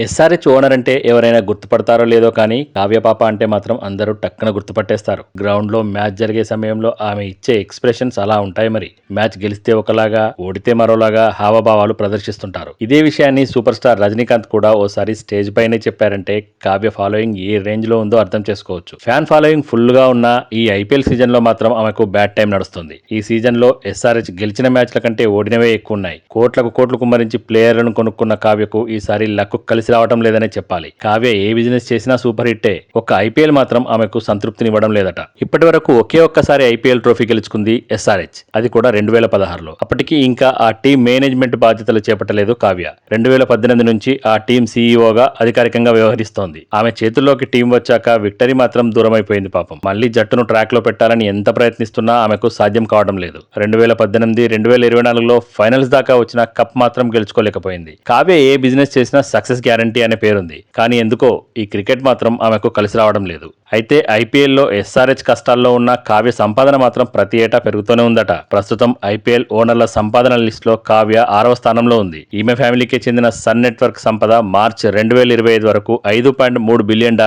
SRH owner అంటే ఎవరైనా గుర్తుపడతారో లేదో కానీ కావ్యపాప అంటే మాత్రం అందరూ టక్కున గుర్తుపట్టేస్తారు. గ్రౌండ్లో మ్యాచ్ జరిగే సమయంలో ఆమె ఇచ్చే ఎక్స్ప్రెషన్స్ అలా ఉంటాయి. మరి మ్యాచ్ గెలిస్తే ఒకలాగా, ఓడితే మరోలాగా హావభావాలు ప్రదర్శిస్తుంటారు. ఇదే విషయాన్ని సూపర్ స్టార్ రజనీకాంత్ కూడా ఓసారి స్టేజ్ పైనే చెప్పారంటే కావ్య ఫాలోయింగ్ ఏ రేంజ్ లో ఉందో అర్థం చేసుకోవచ్చు. ఫ్యాన్ ఫాలోయింగ్ ఫుల్ గా ఉన్న ఈ ఐపీఎల్ సీజన్ లో మాత్రం ఆమెకు బ్యాడ్ టైం నడుస్తుంది. ఈ సీజన్ లో ఎస్ఆర్హెచ్ గెలిచిన మ్యాచ్ల కంటే ఓడినవే ఎక్కువ ఉన్నాయి. కోట్లకు కోట్లు కుమ్మరించి ప్లేయర్లను కొనుక్కున్న కావ్యకు ఈసారి లక్కు కలిసి రావడం లేదనే చెప్పాలి. కావ్య ఏ బిజినెస్ చేసినా సూపర్ హిట్టే. ఒక్క ఐపీఎల్ మాత్రం ఆమెకు సంతృప్తినివ్వడం లేదట. ఇప్పటి వరకు ఒకే ఒక్కసారి ఐపీఎల్ ట్రోఫీ గెలుచుకుంది ఎస్ఆర్హెచ్. అది కూడా 2016లో. అప్పటికి ఇంకా ఆ టీం మేనేజ్మెంట్ బాధ్యతలు చేపట్టలేదు కావ్య. 2018 నుంచి ఆ టీం సీఈఓగా అధికారికంగా వ్యవహరిస్తోంది. ఆమె చేతుల్లోకి టీం వచ్చాక విక్టరీ మాత్రం దూరమైపోయింది పాపం. మళ్లీ జట్టును ట్రాక్ లో పెట్టాలని ఎంత ప్రయత్నిస్తున్నా ఆమెకు సాధ్యం కావడం లేదు. 2018, 2024లో ఫైనల్స్ దాకా వచ్చిన కప్ మాత్రం గెలుచుకోలేకపోయింది. కావ్య ఏ బిజినెస్ చేసినా సక్సెస్ గ్యారంటీ అనే పేరుంది. కానీ ఎందుకో ఈ క్రికెట్ మాత్రం ఆమెకు కలిసి రావడం లేదు. అయితే ఐపీఎల్లో ఎస్ఆర్హెచ్ కష్టాల్లో ఉన్న కావ్య సంపాదన మాత్రం ప్రతి ఏటా పెరుగుతూనే ఉందట. ప్రస్తుతం ఐపీఎల్ ఓనర్ల సంపాదన లిస్టులో కావ్య 6వ స్థానంలో ఉంది. ఈమె ఫ్యామిలీకి చెందిన సన్ నెట్వర్క్ సంపద మార్చ్ 2025 వరకు $5.3 బిలియన్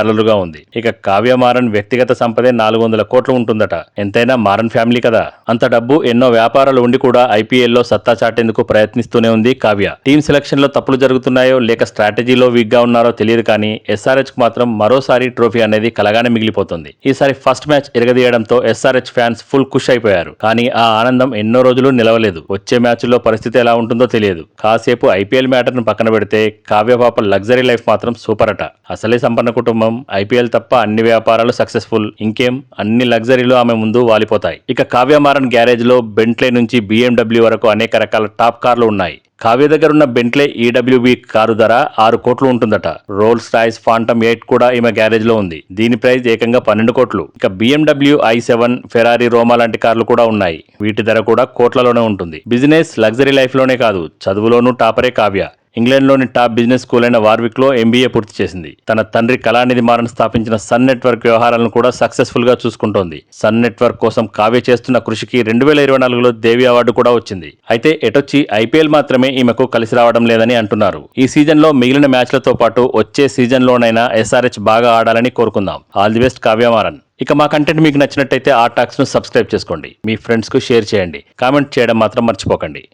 ఉంది. ఇక కావ్య మారన్ వ్యక్తిగత సంపదే 400 కోట్లు ఉంటుందట. ఎంతైనా మారన్ ఫ్యామిలీ కదా. అంత డబ్బు, ఎన్నో వ్యాపారాలు ఉండి కూడా ఐపీఎల్లో సత్తా చాటేందుకు ప్రయత్నిస్తూనే ఉంది కావ్య. టీం సెలక్షన్ లో తప్పులు జరుగుతున్నాయో లేక స్ట్రాటజీలో వీక్ గా ఉన్నారో తెలియదు కానీ ఎస్ఆర్హెచ్ కు మాత్రం మరోసారి ట్రోఫీ అనేది కలగానే మిగిలిపోతుంది. ఈసారి ఫస్ట్ మ్యాచ్ ఎరగదీయడంతో ఎస్ఆర్హెచ్ ఫ్యాన్స్ ఫుల్ ఖుష్ అయిపోయారు. కానీ ఆ ఆనందం ఎన్నో రోజులు నిలవలేదు. వచ్చే మ్యాచ్లో పరిస్థితి ఎలా ఉంటుందో తెలియదు. కాసేపు ఐపీఎల్ మ్యాటర్ ను పక్కన పెడితే కావ్యపాప లగ్జరీ లైఫ్ మాత్రం సూపర్ అట. అసలే సంపన్న కుటుంబం. ఐపీఎల్ తప్ప అన్ని వ్యాపారాలు సక్సెస్ఫుల్. ఇంకేం, అన్ని లగ్జరీలు ఆమె ముందు వాలిపోతాయి. ఇక కావ్య మారన్ గ్యారేజ్ లో బెంట్లే నుంచి BMW వరకు అనేక రకాల టాప్ కార్లు ఉన్నాయి. కావ్య దగ్గరున్న బెంట్లే ఈడబ్ల్యూబీ కారు ధర 6 కోట్లు ఉంటుందట. రోల్స్ రాయ్స్ ఫాంటమ్ 8 కూడా ఈమె గ్యారేజ్ లో ఉంది. దీని ప్రైస్ ఏకంగా 12 కోట్లు. ఇక BMW i7, ఫెరారీ రోమా లాంటి కార్లు కూడా ఉన్నాయి. వీటి ధర కూడా కోట్లలోనే ఉంటుంది. బిజినెస్, లగ్జరీ లైఫ్ లోనే కాదు, చదువులోనూ టాపరే కావ్య. ఇంగ్లాండ్లోని టాప్ బిజినెస్ స్కూల్ అయిన వార్విక్లో MBA పూర్తి చేసింది. తన తండ్రి కళానిధి మారన్ స్థాపించిన సన్ నెట్వర్క్ వ్యవహారాలను కూడా సక్సెస్ఫుల్ గా చూసుకుంటోంది. సన్ నెట్వర్క్ కోసం కావ్య చేస్తున్న కృషికి 2024లో దేవి అవార్డు కూడా వచ్చింది. అయితే ఎటొచ్చి ఐపీఎల్ మాత్రమే ఈమెకు కలిసి రావడం లేదని అంటున్నారు. ఈ సీజన్ లో మిగిలిన మ్యాచ్లతో పాటు వచ్చే సీజన్ లోనైనా ఎస్ఆర్హెచ్ బాగా ఆడాలని కోరుకుందాం. All the best Kavya Maran. ఇక మా కంటెంట్ మీకు నచ్చినట్టయితే టాక్స్ ను సబ్స్క్రైబ్ చేసుకోండి. మీ ఫ్రెండ్స్ కు షేర్ చేయండి. కామెంట్ చేయడం మాత్రం మర్చిపోకండి.